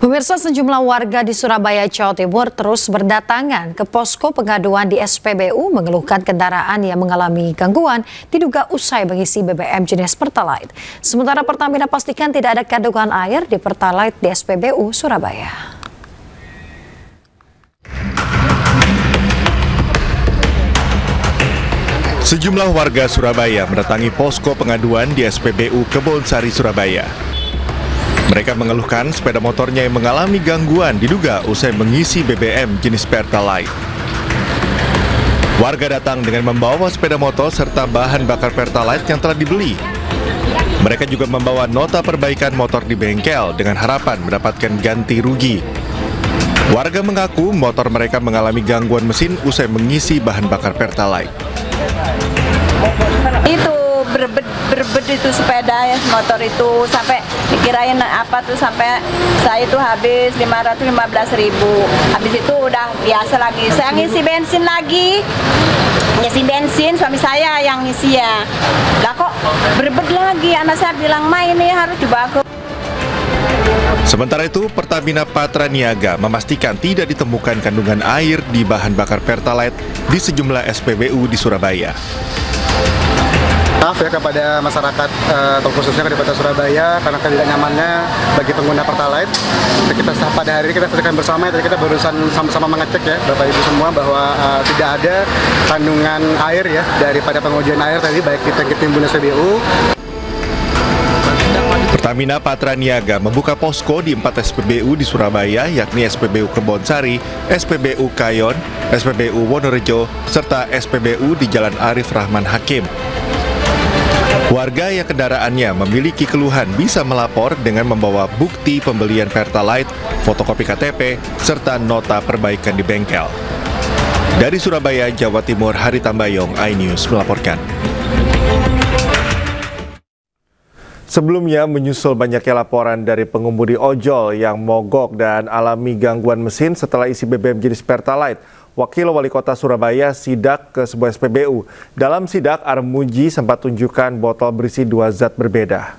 Pemirsa, sejumlah warga di Surabaya, Jawa Timur terus berdatangan ke posko pengaduan di SPBU mengeluhkan kendaraan yang mengalami gangguan diduga usai mengisi BBM jenis Pertalite. Sementara Pertamina pastikan tidak ada kandungan air di Pertalite di SPBU Surabaya. Sejumlah warga Surabaya mendatangi posko pengaduan di SPBU Kebonsari, Surabaya. Mereka mengeluhkan sepeda motornya yang mengalami gangguan diduga usai mengisi BBM jenis Pertalite. Warga datang dengan membawa sepeda motor serta bahan bakar Pertalite yang telah dibeli. Mereka juga membawa nota perbaikan motor di bengkel dengan harapan mendapatkan ganti rugi. Warga mengaku motor mereka mengalami gangguan mesin usai mengisi bahan bakar Pertalite. Itu berbed itu sepeda ya, motor itu sampai dikirain apa tuh sampai saya itu habis 515.000. Habis itu udah biasa lagi. Saya ngisi bensin lagi. Ngisi bensin suami saya yang ngisi ya. Lah kok berbed lagi, anak saya bilang main ini harus dibawa. Sementara itu, Pertamina Patraniaga memastikan tidak ditemukan kandungan air di bahan bakar Pertalite di sejumlah SPBU di Surabaya. Maaf ya kepada masyarakat, khususnya di Kota Surabaya, karena tidak nyamannya bagi pengguna Pertalite. Kita pada hari ini kita saksikan bersama, tadi kita barusan sama-sama mengecek ya Bapak Ibu semua bahwa tidak ada kandungan air ya daripada pengujian air tadi baik di tangki timbun SPBU. Pertamina Patraniaga membuka posko di 4 SPBU di Surabaya, yakni SPBU Kebonsari, SPBU Kayon, SPBU Wonorejo, serta SPBU di Jalan Arif Rahman Hakim. Warga yang kendaraannya memiliki keluhan bisa melapor dengan membawa bukti pembelian Pertalite, fotokopi KTP, serta nota perbaikan di bengkel. Dari Surabaya, Jawa Timur, Hari Tambayong, iNews melaporkan. Sebelumnya menyusul banyaknya laporan dari pengemudi ojol yang mogok dan alami gangguan mesin setelah isi BBM jenis Pertalite, Wakil Wali Kota Surabaya sidak ke sebuah SPBU. Dalam sidak, Armuji sempat tunjukkan botol berisi 2 zat berbeda.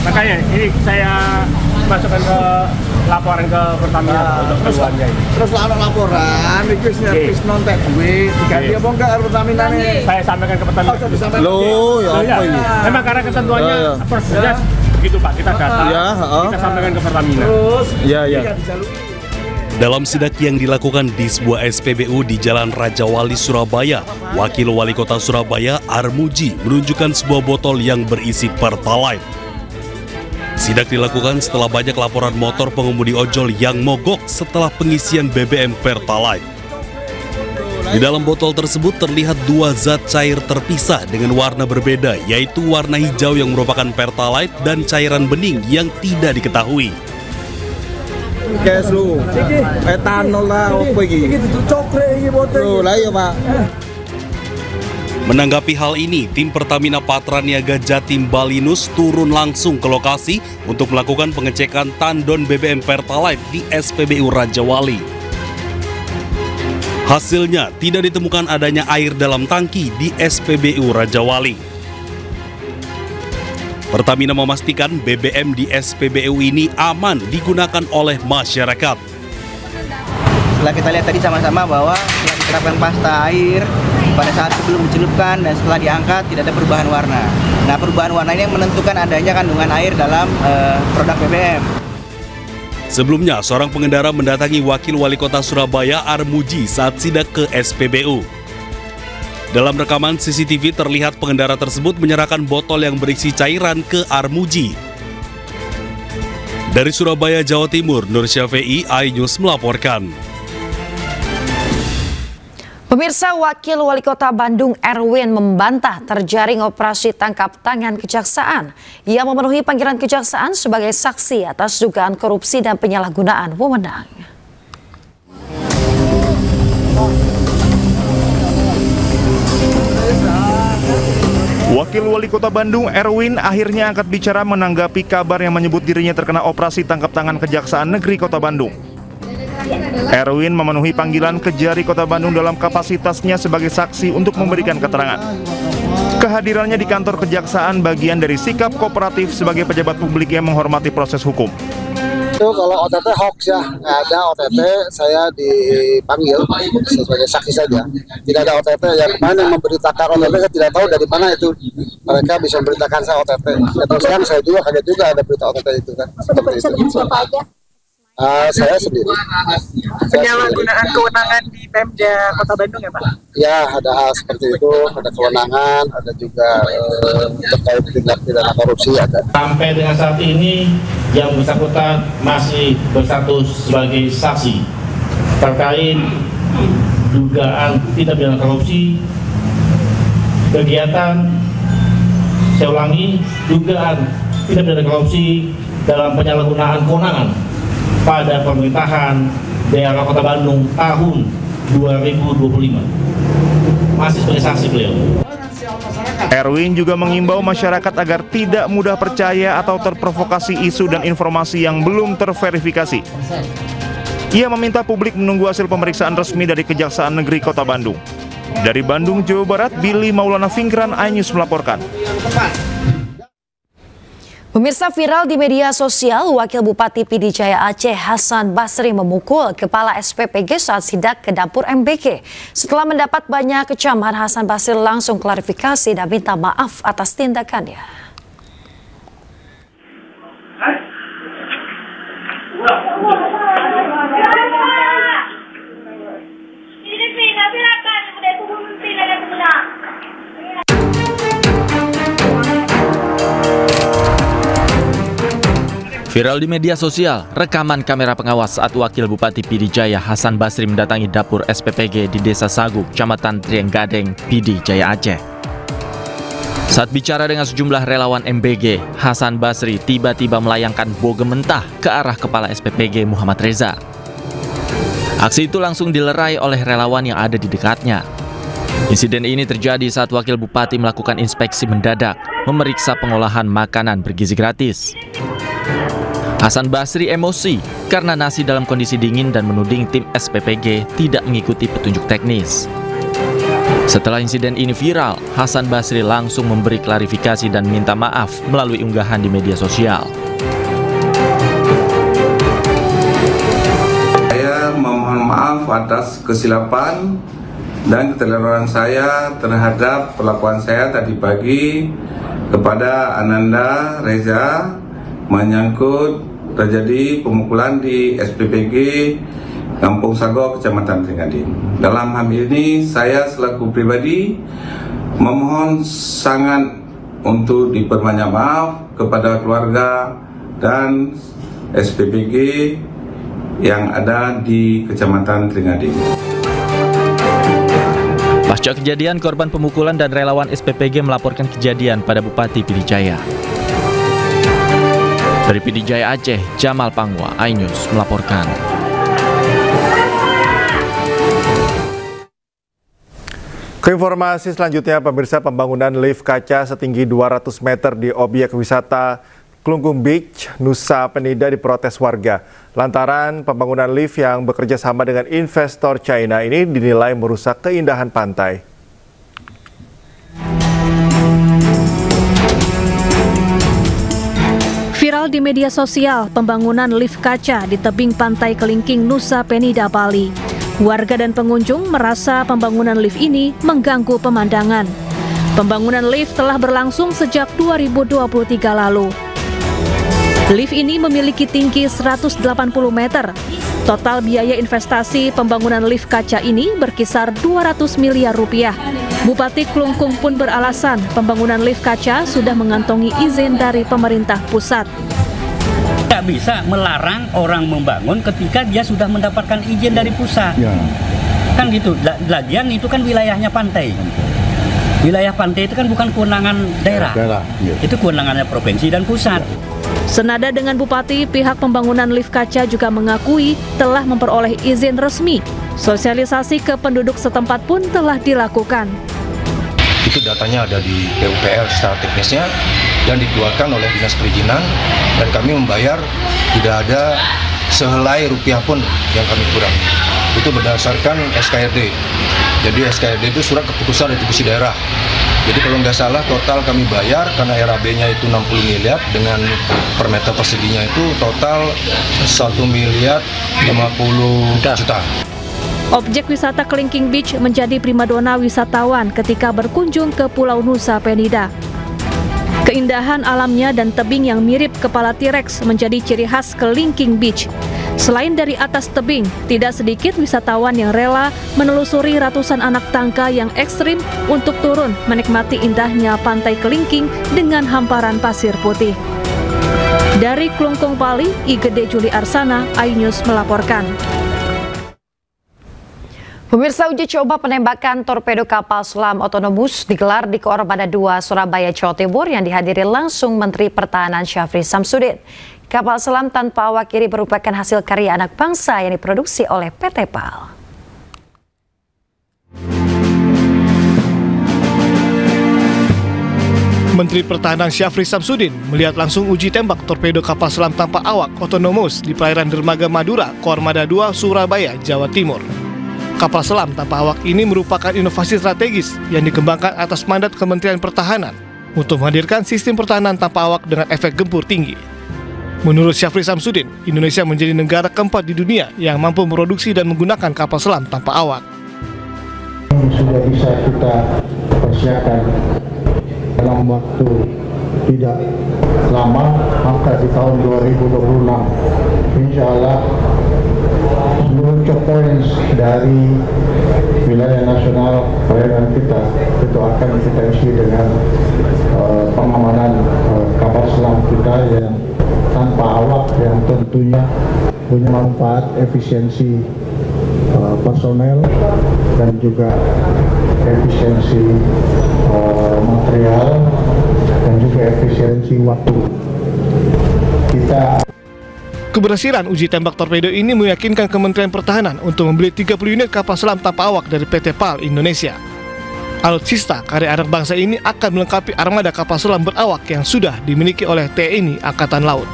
Makanya ini saya masukkan ke laporan ke Pertamina untuk keluarnya. Terus laporan, requestnya nontek duit, diganti apa enggak Pertamina nih? Saya sampaikan ke Pertamina. Loh, ya apa ini? Memang karena ketentuannya prosesnya begitu Pak, kita data, kita sampaikan ke Pertamina. Terus, Dalam sidak yang dilakukan di sebuah SPBU di Jalan Raja Wali, Surabaya, Wakil Wali Kota Surabaya Armuji menunjukkan sebuah botol yang berisi Pertalite. Sidak dilakukan setelah banyak laporan motor pengemudi ojol yang mogok setelah pengisian BBM Pertalite. Di dalam botol tersebut terlihat 2 zat cair terpisah dengan warna berbeda, yaitu warna hijau yang merupakan Pertalite dan cairan bening yang tidak diketahui. Gas lu, etanol lah, apa ini? Loh, lah ya Pak. Menanggapi hal ini, tim Pertamina Patraniaga Jatim Balinus turun langsung ke lokasi untuk melakukan pengecekan tandon BBM Pertalite di SPBU Raja Wali. Hasilnya, tidak ditemukan adanya air dalam tangki di SPBU Raja Wali. Pertamina memastikan BBM di SPBU ini aman digunakan oleh masyarakat. Setelah kita lihat tadi sama-sama bahwa setelah diterapkan pasta air pada saat sebelum dicelupkan dan setelah diangkat tidak ada perubahan warna. Nah, perubahan warna ini yang menentukan adanya kandungan air dalam produk BBM. Sebelumnya, seorang pengendara mendatangi Wakil Wali Kota Surabaya Armuji saat sidak ke SPBU. Dalam rekaman CCTV terlihat pengendara tersebut menyerahkan botol yang berisi cairan ke Armuji. Dari Surabaya, Jawa Timur, Nur Syafi'i, iNews melaporkan. Pemirsa, Wakil Wali Kota Bandung Erwin membantah terjaring operasi tangkap tangan kejaksaan. Ia memenuhi panggilan kejaksaan sebagai saksi atas dugaan korupsi dan penyalahgunaan wewenang. Wakil Wali Kota Bandung Erwin akhirnya angkat bicara menanggapi kabar yang menyebut dirinya terkena operasi tangkap tangan Kejaksaan Negeri Kota Bandung. Erwin memenuhi panggilan Kejari Kota Bandung dalam kapasitasnya sebagai saksi untuk memberikan keterangan. Kehadirannya di kantor Kejaksaan bagian dari sikap kooperatif sebagai pejabat publik yang menghormati proses hukum. Itu kalau OTT hoax ya, nggak ada OTT, saya dipanggil sebagai saksi saja. Tidak ada OTT, yang kemarin yang memberitakan OTT saya tidak tahu dari mana itu mereka bisa memberitakan saya OTT. Ya, terus terang saya juga kaget juga ada berita OTT itu kan. Siapa aja? Saya sendiri. Penyalahgunaan kewenangan di Pemda Kota Bandung ya Pak? Ya, ada hal seperti itu, ada kewenangan, ada juga terkait tindak pidana korupsi ada. Sampai dengan saat ini yang bersangkutan masih berstatus sebagai saksi terkait dugaan tindak pidana korupsi, kegiatan, saya ulangi, dugaan tindak pidana korupsi dalam penyalahgunaan kewenangan pada pemerintahan daerah Kota Bandung tahun 2025. Masih sebagai saksi beliau. Erwin juga mengimbau masyarakat agar tidak mudah percaya atau terprovokasi isu dan informasi yang belum terverifikasi. Ia meminta publik menunggu hasil pemeriksaan resmi dari Kejaksaan Negeri Kota Bandung. Dari Bandung, Jawa Barat, Billy Maulana Fingran, iNews melaporkan. Pemirsa, viral di media sosial, Wakil Bupati Pidijaya Aceh Hasan Basri memukul Kepala SPPG saat sidak ke dapur MBG. Setelah mendapat banyak kecaman, Hasan Basri langsung klarifikasi dan minta maaf atas tindakannya. Viral di media sosial, rekaman kamera pengawas saat Wakil Bupati Pidijaya Hasan Basri mendatangi dapur SPPG di Desa Sagu, Kecamatan Trienggadeng, Pidijaya Aceh. Saat bicara dengan sejumlah relawan MBG, Hasan Basri tiba-tiba melayangkan bogem mentah ke arah Kepala SPPG Muhammad Reza. Aksi itu langsung dilerai oleh relawan yang ada di dekatnya. Insiden ini terjadi saat Wakil Bupati melakukan inspeksi mendadak, memeriksa pengolahan makanan bergizi gratis. Hasan Basri emosi karena nasi dalam kondisi dingin dan menuding tim SPPG tidak mengikuti petunjuk teknis. Setelah insiden ini viral, Hasan Basri langsung memberi klarifikasi dan minta maaf melalui unggahan di media sosial. Saya memohon maaf atas kesilapan dan keteledoran saya terhadap perlakuan saya tadi pagi kepada Ananda Reza menyangkut terjadi pemukulan di SPPG Kampung Sago, Kecamatan Trienggadeng. Dalam hal ini saya selaku pribadi memohon sangat untuk diperbanyak maaf kepada keluarga dan SPPG yang ada di Kecamatan Trienggadeng. Pasca kejadian, korban pemukulan dan relawan SPPG melaporkan kejadian pada Bupati Pidijaya. Dari Pidijaya Aceh, Jamal Pangwa, iNews melaporkan. Ke informasi selanjutnya, pemirsa, pembangunan lift kaca setinggi 200 meter di objek wisata Klungkung Beach, Nusa Penida diprotes warga. Lantaran pembangunan lift yang bekerja sama dengan investor China ini dinilai merusak keindahan pantai. Viral di media sosial, pembangunan lift kaca di tebing pantai Kelingking, Nusa Penida, Bali. Warga dan pengunjung merasa pembangunan lift ini mengganggu pemandangan. Pembangunan lift telah berlangsung sejak 2023 lalu. Lift ini memiliki tinggi 180 meter. Total biaya investasi pembangunan lift kaca ini berkisar 200 miliar rupiah. Bupati Klungkung pun beralasan pembangunan lift kaca sudah mengantongi izin dari pemerintah pusat. Tidak bisa melarang orang membangun ketika dia sudah mendapatkan izin dari pusat. Ya. Kan gitu, lagian itu kan wilayahnya pantai. Wilayah pantai itu kan bukan kewenangan daerah. Ya. Itu kewenangannya provinsi dan pusat. Senada dengan Bupati, pihak pembangunan lift kaca juga mengakui telah memperoleh izin resmi. Sosialisasi ke penduduk setempat pun telah dilakukan. Itu datanya ada di PUPR secara teknisnya dan dikeluarkan oleh Dinas Perizinan, dan kami membayar tidak ada sehelai rupiah pun yang kami kurangi. Itu berdasarkan SKRD. Jadi SKRD itu surat keputusan retribusi daerah Jadi kalau nggak salah total kami bayar karena RAB-nya itu 60 miliar dengan per meter perseginya itu total 1 miliar 50 juta. Objek wisata Kelingking Beach menjadi primadona wisatawan ketika berkunjung ke Pulau Nusa Penida. Keindahan alamnya dan tebing yang mirip kepala T-Rex menjadi ciri khas Kelingking Beach. Selain dari atas tebing, tidak sedikit wisatawan yang rela menelusuri ratusan anak tangka yang ekstrim untuk turun menikmati indahnya pantai Kelingking dengan hamparan pasir putih. Dari Klungkung, Bali, Igede Juli Arsana, iNews melaporkan. Pemirsa, uji coba penembakan torpedo kapal selam otonomus digelar di Koarmada 2 Surabaya, Jawa Timur yang dihadiri langsung Menteri Pertahanan Syafri Samsudin. Kapal selam tanpa awak ini merupakan hasil karya anak bangsa yang diproduksi oleh PT PAL. Menteri Pertahanan Syafri Samsudin melihat langsung uji tembak torpedo kapal selam tanpa awak otonomus di perairan dermaga Madura, Koarmada 2 Surabaya, Jawa Timur. Kapal selam tanpa awak ini merupakan inovasi strategis yang dikembangkan atas mandat Kementerian Pertahanan untuk menghadirkan sistem pertahanan tanpa awak dengan efek gempur tinggi. Menurut Syafri Samsudin, Indonesia menjadi negara keempat di dunia yang mampu memproduksi dan menggunakan kapal selam tanpa awak. Sudah bisa kita persiapkan dalam waktu tidak lama, maka di tahun 2026 insya Allah seluruh checkpoints dari wilayah nasional perairan kita itu akan kita isi dengan pengamanan kapal selam kita yang tanpa awak, yang tentunya punya manfaat efisiensi personel dan juga efisiensi material dan juga efisiensi waktu. Keberhasilan uji tembak torpedo ini meyakinkan Kementerian Pertahanan untuk membeli 30 unit kapal selam tanpa awak dari PT PAL Indonesia. Alutsista karya anak bangsa ini akan melengkapi armada kapal selam berawak yang sudah dimiliki oleh TNI Angkatan Laut.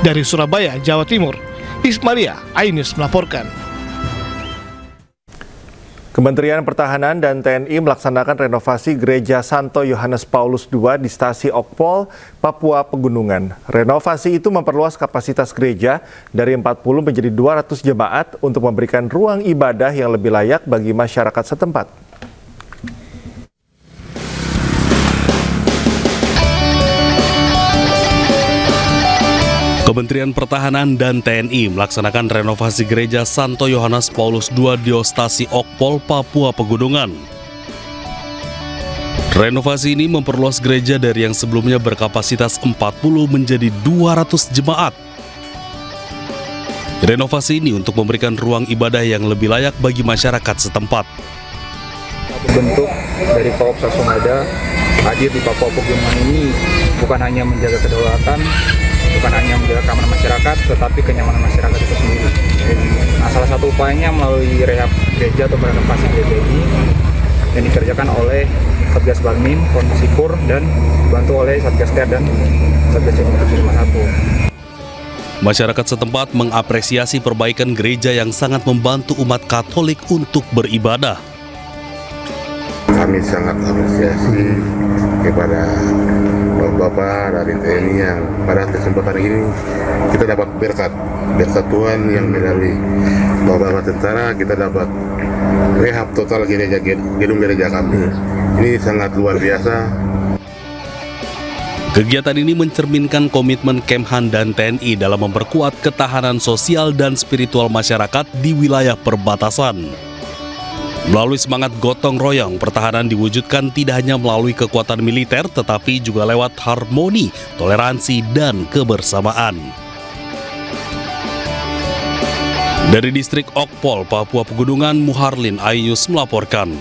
Dari Surabaya, Jawa Timur, Ismaria, iNews melaporkan. Kementerian Pertahanan dan TNI melaksanakan renovasi Gereja Santo Yohanes Paulus II di Stasi Okpol, Papua Pegunungan. Renovasi itu memperluas kapasitas gereja dari 40 menjadi 200 jemaat untuk memberikan ruang ibadah yang lebih layak bagi masyarakat setempat. Kementerian Pertahanan dan TNI melaksanakan renovasi Gereja Santo Yohanes Paulus II di Stasi Okpol, Papua Pegunungan. Renovasi ini memperluas gereja dari yang sebelumnya berkapasitas 40 menjadi 200 jemaat. Renovasi ini untuk memberikan ruang ibadah yang lebih layak bagi masyarakat setempat. Bentuk dari Koopsa Sumada hadir di Papua Pegunungan ini bukan hanya menjaga kedaulatan, bukan hanya menjaga keamanan masyarakat, tetapi kenyamanan masyarakat itu sendiri. Nah, salah satu upayanya melalui rehab gereja atau renovasi gereja ini yang dikerjakan oleh Satgas Balmin, Kondisipur, dan dibantu oleh Satgas Ter dan Satgas Cek 751. Masyarakat setempat mengapresiasi perbaikan gereja yang sangat membantu umat Katolik untuk beribadah. Kami sangat apresiasi kepada Bapak dari TNI yang pada kesempatan ini kita dapat berkat Tuhan yang melalui Bapak tentara kita dapat rehab total gedung gereja kami. Ini sangat luar biasa. Kegiatan ini mencerminkan komitmen Kemhan dan TNI dalam memperkuat ketahanan sosial dan spiritual masyarakat di wilayah perbatasan. Melalui semangat gotong royong, pertahanan diwujudkan tidak hanya melalui kekuatan militer, tetapi juga lewat harmoni, toleransi, dan kebersamaan. Dari distrik Okpol, Papua Pegunungan, Muharlin, iNews melaporkan.